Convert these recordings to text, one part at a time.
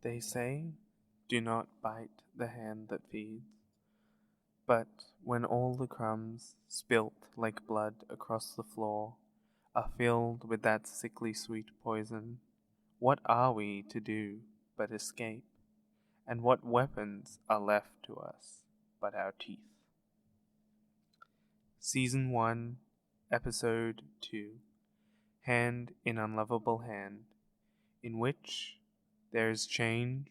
They say, do not bite the hand that feeds. But when all the crumbs, spilt like blood across the floor, are filled with that sickly sweet poison, what are we to do but escape? And what weapons are left to us but our teeth? Season 1, Episode 2, Hand in Unlovable Hand, in which there is change,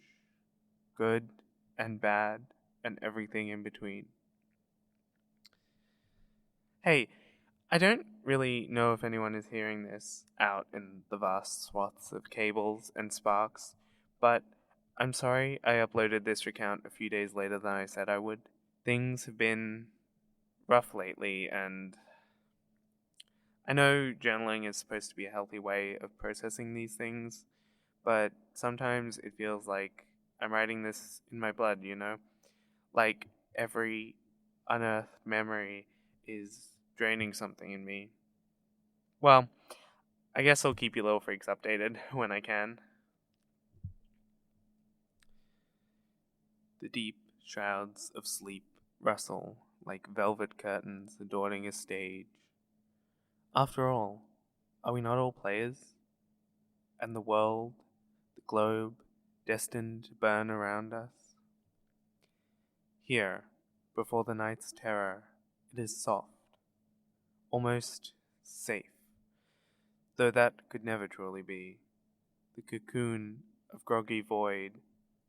good and bad, and everything in between. Hey, I don't really know if anyone is hearing this out in the vast swaths of cables and sparks, but I'm sorry I uploaded this recount a few days later than I said I would. Things have been rough lately, and I know journaling is supposed to be a healthy way of processing these things, but sometimes it feels like I'm writing this in my blood, you know? Like every unearthed memory is draining something in me. Well, I guess I'll keep you little freaks updated when I can. The deep shrouds of sleep rustle like velvet curtains adorning a stage. After all, are we not all players? And the world, the globe, destined to burn around us? Here, before the night's terror, it is soft, almost safe, though that could never truly be. The cocoon of groggy void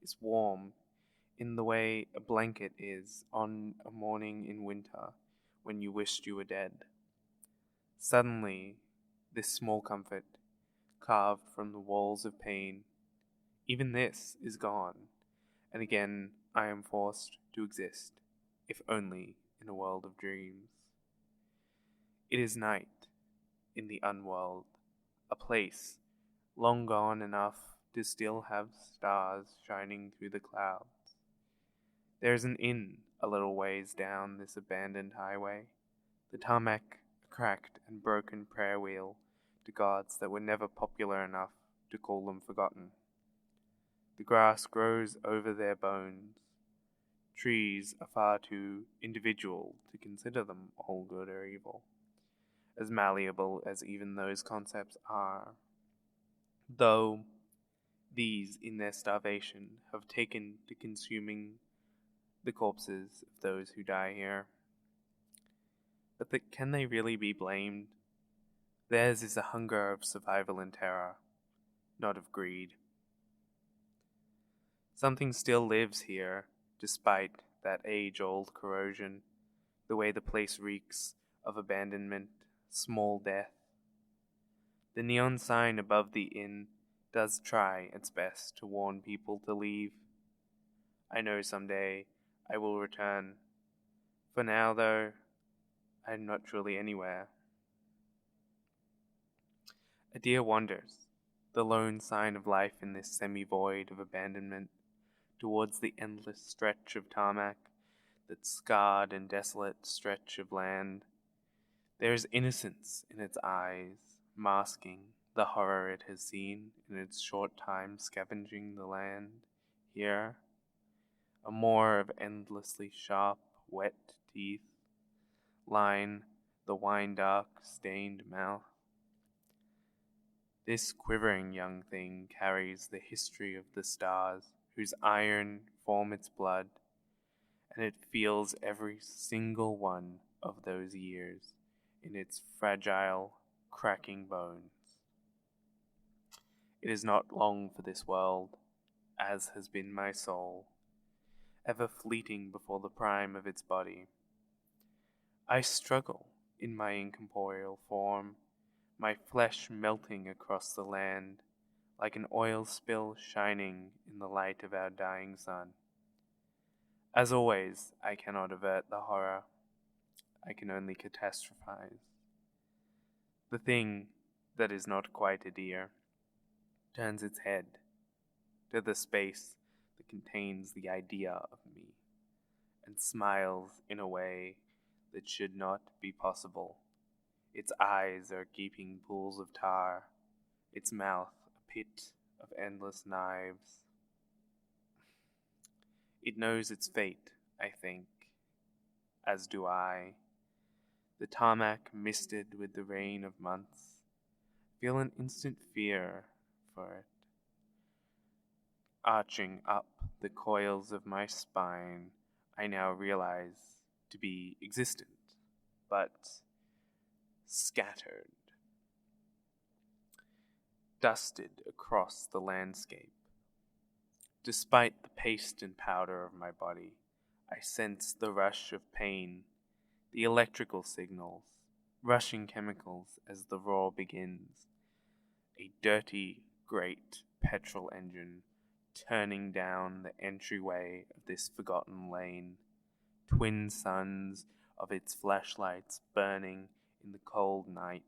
is warm in the way a blanket is on a morning in winter when you wished you were dead. Suddenly, this small comfort, carved from the walls of pain, even this is gone, and again I am forced to exist, if only in a world of dreams. It is night in the unworld, a place long gone enough to still have stars shining through the clouds. There is an inn a little ways down this abandoned highway, the tarmac a cracked and broken prayer wheel to gods that were never popular enough to call them forgotten. The grass grows over their bones. Trees are far too individual to consider them all good or evil, as malleable as even those concepts are. Though these, in their starvation, have taken to consuming the corpses of those who die here. But can they really be blamed? Theirs is a hunger of survival and terror, not of greed. Something still lives here, despite that age-old corrosion, the way the place reeks of abandonment, small death. The neon sign above the inn does try its best to warn people to leave. I know someday I will return. For now, though, I am not truly anywhere. A deer wanders, the lone sign of life in this semi-void of abandonment, towards the endless stretch of tarmac, that scarred and desolate stretch of land. There is innocence in its eyes, masking the horror it has seen in its short time scavenging the land. Here, a moor of endlessly sharp, wet teeth line the wine-dark, stained mouth. This quivering young thing carries the history of the stars, whose iron form its blood, and it feels every single one of those years in its fragile, cracking bones. It is not long for this world, as has been my soul, ever fleeting before the prime of its body. I struggle in my incorporeal form, my flesh melting across the land, like an oil spill shining in the light of our dying sun. As always, I cannot avert the horror. I can only catastrophize. The thing that is not quite a deer turns its head to the space that contains the idea of me, and smiles in a way that should not be possible. Its eyes are gaping pools of tar, its mouth a pit of endless knives. It knows its fate, I think, as do I. The tarmac misted with the rain of months. Feel an instant fear for it, arching up the coils of my spine. I now realize to be existent, but scattered, dusted across the landscape. Despite the paste and powder of my body, I sense the rush of pain, the electrical signals, rushing chemicals as the roar begins. A dirty, great petrol engine turning down the entryway of this forgotten lane, twin suns of its flashlights burning in the cold night.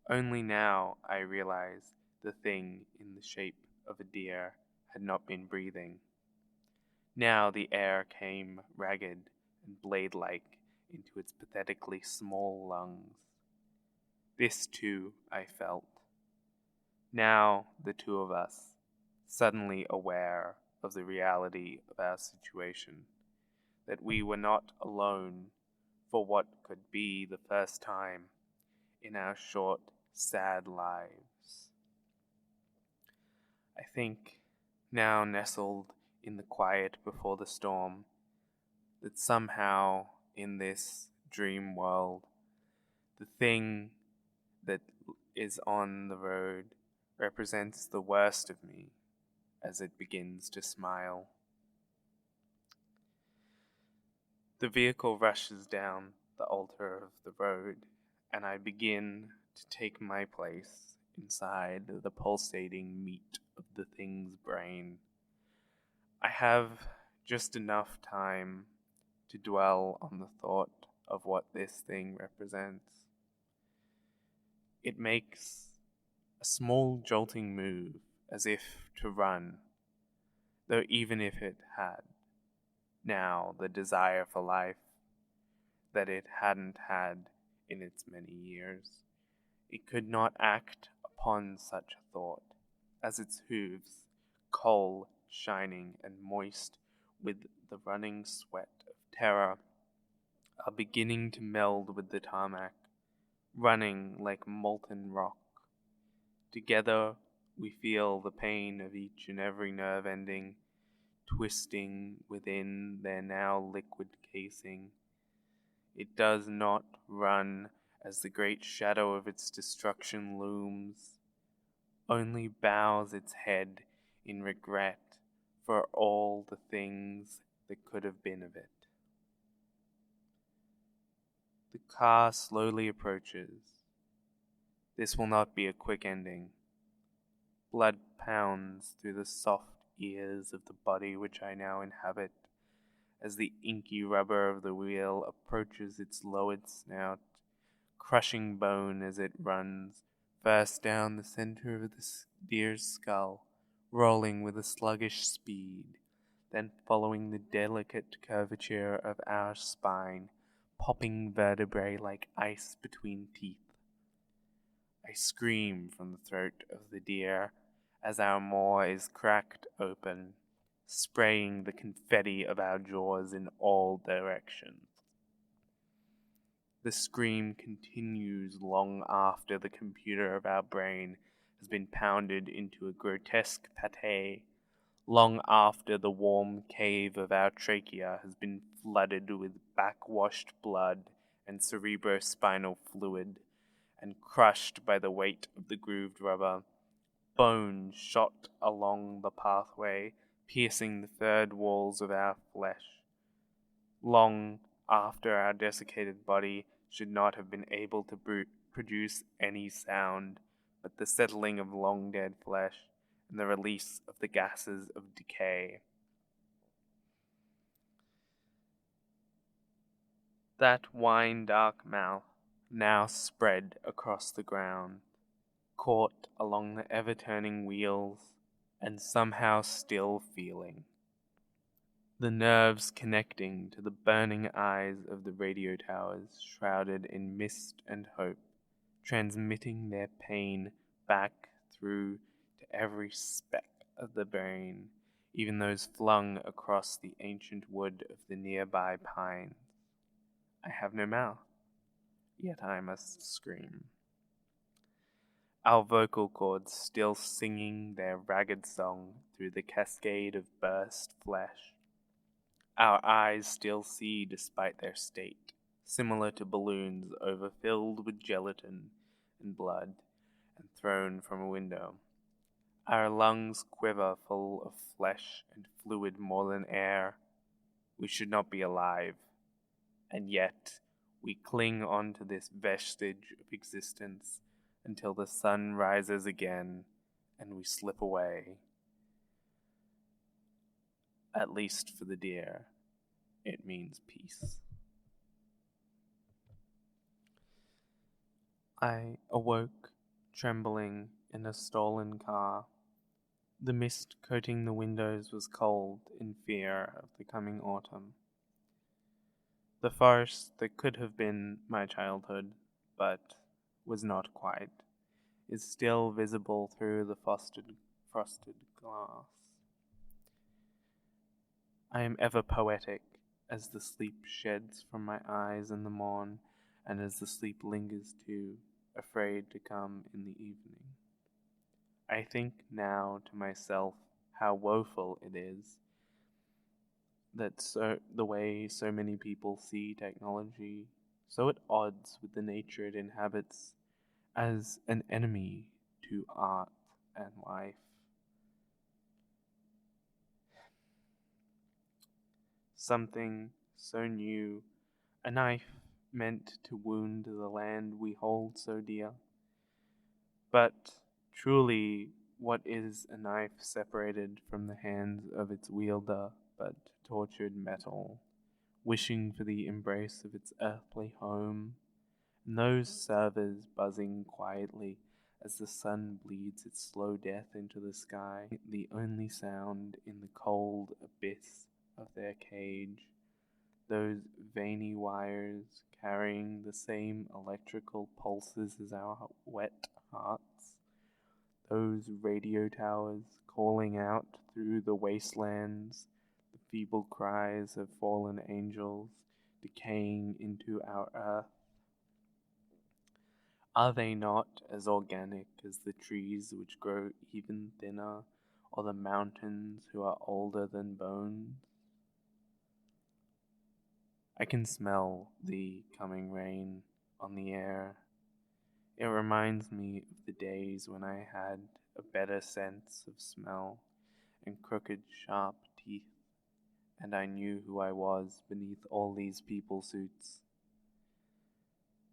Only now I realize the thing in the shape of a deer had not been breathing. Now the air came ragged and blade-like into its pathetically small lungs. This too I felt. Now the two of us, suddenly aware of the reality of our situation, that we were not alone for what could be the first time in our short, sad lives. I think, now nestled in the quiet before the storm, that somehow in this dream world, the thing that is on the road represents the worst of me as it begins to smile. The vehicle rushes down the altar of the road, and I begin to take my place inside the pulsating meat of the thing's brain. I have just enough time to dwell on the thought of what this thing represents. It makes a small jolting move as if to run, though even if it had now the desire for life that it hadn't had in its many years, it could not act upon such a thought, as its hooves, coal shining and moist with the running sweat of terror, are beginning to meld with the tarmac, running like molten rock. Together we feel the pain of each and every nerve ending, twisting within their now liquid casing. It does not run as the great shadow of its destruction looms, only bows its head in regret for all the things that could have been of it. The car slowly approaches. This will not be a quick ending. Blood pounds through the soft ears of the body which I now inhabit, as the inky rubber of the wheel approaches its lowered snout, crushing bone as it runs, first down the center of the deer's skull, rolling with a sluggish speed, then following the delicate curvature of our spine, popping vertebrae like ice between teeth. I scream from the throat of the deer as our maw is cracked open, spraying the confetti of our jaws in all directions. The scream continues long after the computer of our brain has been pounded into a grotesque pate, long after the warm cave of our trachea has been flooded with backwashed blood and cerebrospinal fluid, and crushed by the weight of the grooved rubber. Bone shot along the pathway, piercing the third walls of our flesh. Long after our desiccated body should not have been able to produce any sound but the settling of long dead flesh and the release of the gases of decay. That wine-dark mouth now spread across the ground, caught along the ever-turning wheels, and somehow still feeling. The nerves connecting to the burning eyes of the radio towers shrouded in mist and hope, transmitting their pain back through to every speck of the brain, even those flung across the ancient wood of the nearby pines. I have no mouth, yet I must scream. Our vocal cords still singing their ragged song through the cascade of burst flesh. Our eyes still see despite their state, similar to balloons overfilled with gelatin and blood and thrown from a window. Our lungs quiver full of flesh and fluid more than air. We should not be alive, and yet we cling on to this vestige of existence until the sun rises again and we slip away. At least for the deer, it means peace. I awoke, trembling in a stolen car. The mist coating the windows was cold in fear of the coming autumn. The forest that could have been my childhood, but was not quite, is still visible through the frosted glass. I am ever poetic as the sleep sheds from my eyes in the morn, and as the sleep lingers too, afraid to come in the evening. I think now to myself how woeful it is that the way so many people see technology, so at odds with the nature it inhabits, as an enemy to art and life. Something so new, a knife meant to wound the land we hold so dear. But truly, what is a knife separated from the hands of its wielder but tortured metal, wishing for the embrace of its earthly home, and those servers buzzing quietly as the sun bleeds its slow death into the sky, the only sound in the cold abyss of their cage, those veiny wires carrying the same electrical pulses as our wet hearts, those radio towers calling out through the wastelands, the feeble cries of fallen angels decaying into our earth. Are they not as organic as the trees which grow even thinner, or the mountains who are older than bones? I can smell the coming rain on the air. It reminds me of the days when I had a better sense of smell and crooked, sharp teeth, and I knew who I was beneath all these people suits.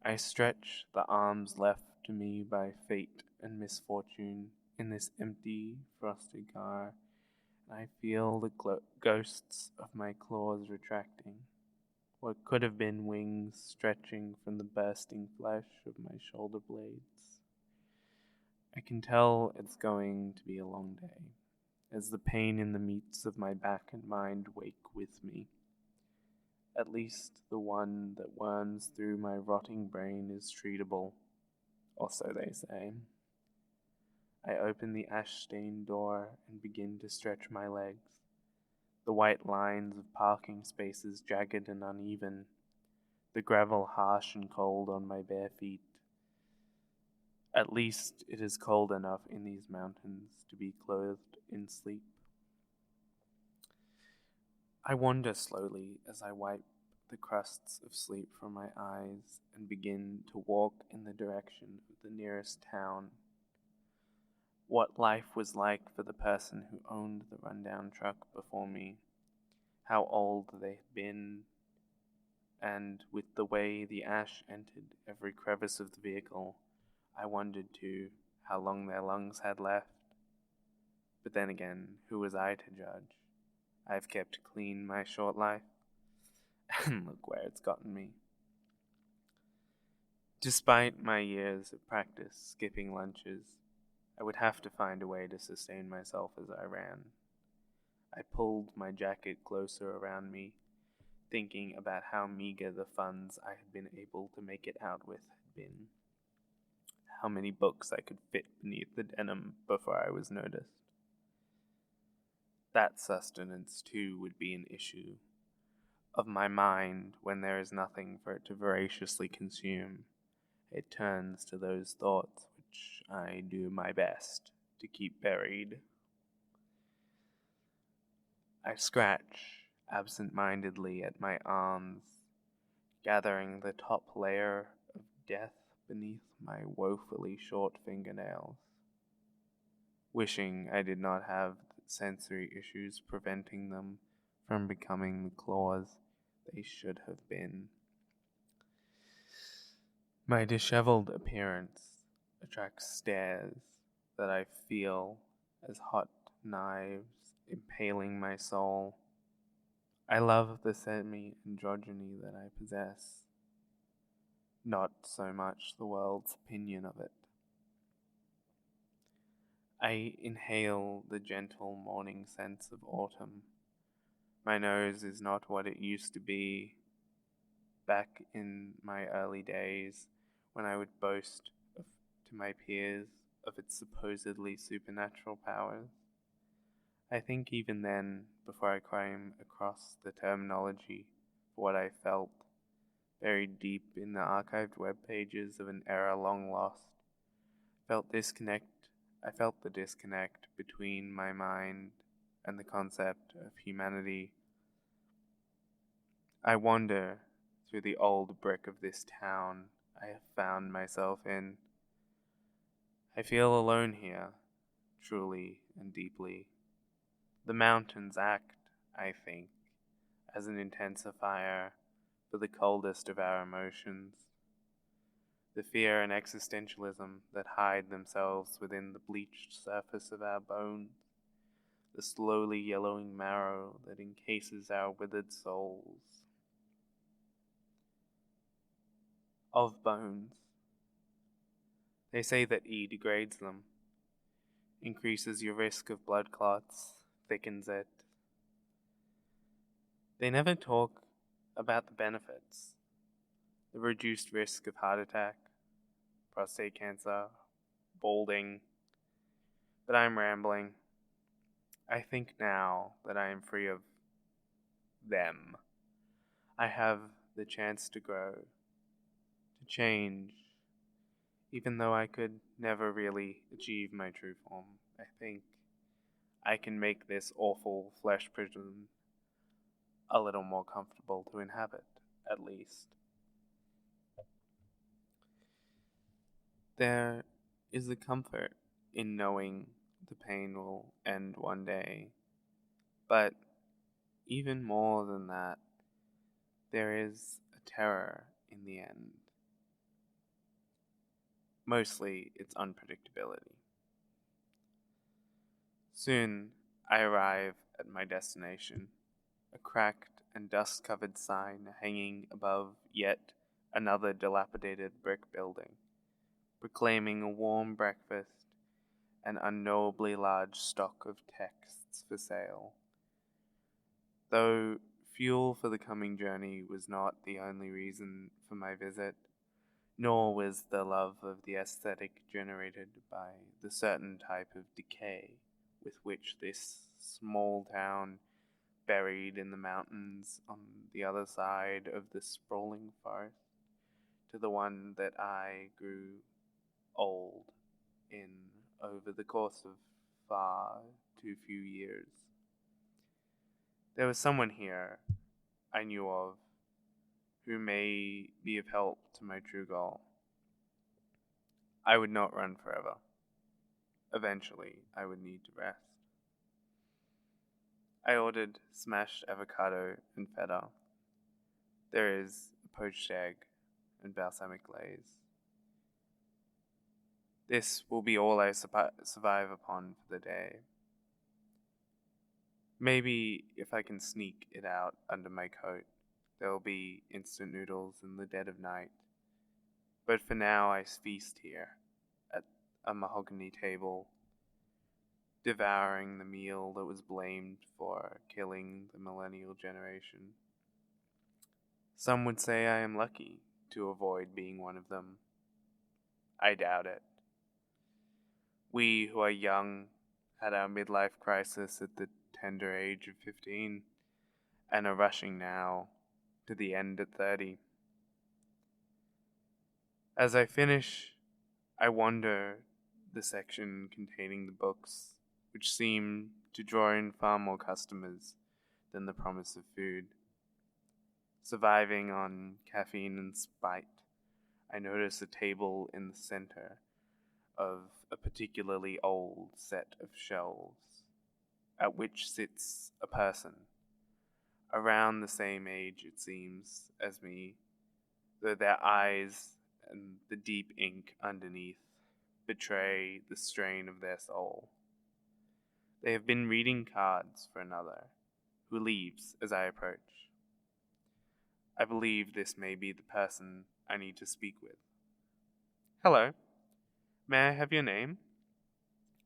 I stretch the arms left to me by fate and misfortune in this empty, frosted car, and I feel the ghosts of my claws retracting. What could have been wings stretching from the bursting flesh of my shoulder blades. I can tell it's going to be a long day, as the pain in the meats of my back and mind wake with me. At least the one that worms through my rotting brain is treatable, or so they say. I open the ash-stained door and begin to stretch my legs. The white lines of parking spaces jagged and uneven, the gravel harsh and cold on my bare feet. At least it is cold enough in these mountains to be clothed in sleep. I wander slowly as I wipe the crusts of sleep from my eyes and begin to walk in the direction of the nearest town. What life was like for the person who owned the rundown truck before me, how old they had been, and with the way the ash entered every crevice of the vehicle, I wondered too how long their lungs had left. But then again, who was I to judge? I've kept clean my short life, and look where it's gotten me. Despite my years of practice skipping lunches, I would have to find a way to sustain myself as I ran. I pulled my jacket closer around me, thinking about how meager the funds I had been able to make it out with had been. How many books I could fit beneath the denim before I was noticed. That sustenance too would be an issue of my mind when there is nothing for it to voraciously consume. It turns to those thoughts which I do my best to keep buried. I scratch absent-mindedly at my arms, gathering the top layer of death beneath my woefully short fingernails, wishing I did not have sensory issues preventing them from becoming the claws they should have been. My disheveled appearance attracts stares that I feel as hot knives impaling my soul. I love the semi-androgyny that I possess, not so much the world's opinion of it. I inhale the gentle morning scents of autumn. My nose is not what it used to be back in my early days when I would boast to my peers of its supposedly supernatural powers. I think even then, before I came across the terminology for what I felt, buried deep in the archived web pages of an era long lost, I felt the disconnect between my mind and the concept of humanity. I wander through the old brick of this town I have found myself in. I feel alone here, truly and deeply. The mountains act, I think, as an intensifier for the coldest of our emotions. The fear and existentialism that hide themselves within the bleached surface of our bones, the slowly yellowing marrow that encases our withered souls. Of bones. They say that E degrades them, increases your risk of blood clots, thickens it. They never talk about the benefits, the reduced risk of heart attack, prostate cancer, balding. But I'm rambling. I think now that I am free of them, I have the chance to grow, to change. Even though I could never really achieve my true form, I think I can make this awful flesh prison a little more comfortable to inhabit, at least. There is a comfort in knowing the pain will end one day, but even more than that, there is a terror in the end. Mostly its unpredictability. Soon I arrive at my destination, a cracked and dust-covered sign hanging above yet another dilapidated brick building, proclaiming a warm breakfast and unknowably large stock of texts for sale. Though fuel for the coming journey was not the only reason for my visit, nor was the love of the aesthetic generated by the certain type of decay with which this small town, buried in the mountains on the other side of the sprawling forest, to the one that I grew old in over the course of far too few years. There was someone here I knew of who may be of help to my true goal. I would not run forever. Eventually, I would need to rest. I ordered smashed avocado and feta. There is a poached egg and balsamic glaze. This will be all I survive upon for the day. Maybe if I can sneak it out under my coat, there will be instant noodles in the dead of night. But for now I feast here, at a mahogany table, devouring the meal that was blamed for killing the millennial generation. Some would say I am lucky to avoid being one of them. I doubt it. We who are young had our midlife crisis at the tender age of 15, and are rushing now to the end at 30. As I finish, I wander the section containing the books, which seem to draw in far more customers than the promise of food. Surviving on caffeine and spite, I notice a table in the center of a particularly old set of shelves, at which sits a person, around the same age, it seems, as me, though their eyes and the deep ink underneath betray the strain of their soul. They have been reading cards for another, who leaves as I approach. I believe this may be the person I need to speak with. Hello, may I have your name?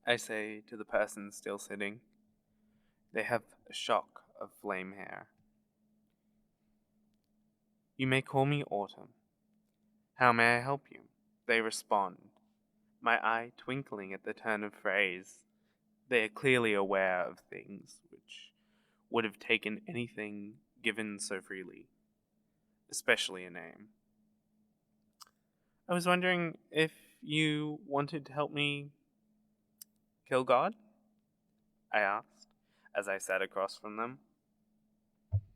I say to the person still sitting. They have a shock of flame hair. You may call me Autumn. How may I help you? They respond, my eye twinkling at the turn of phrase. They are clearly aware of things which would have taken anything given so freely, especially a name. I was wondering if you wanted to help me kill God? I asked, as I sat across from them.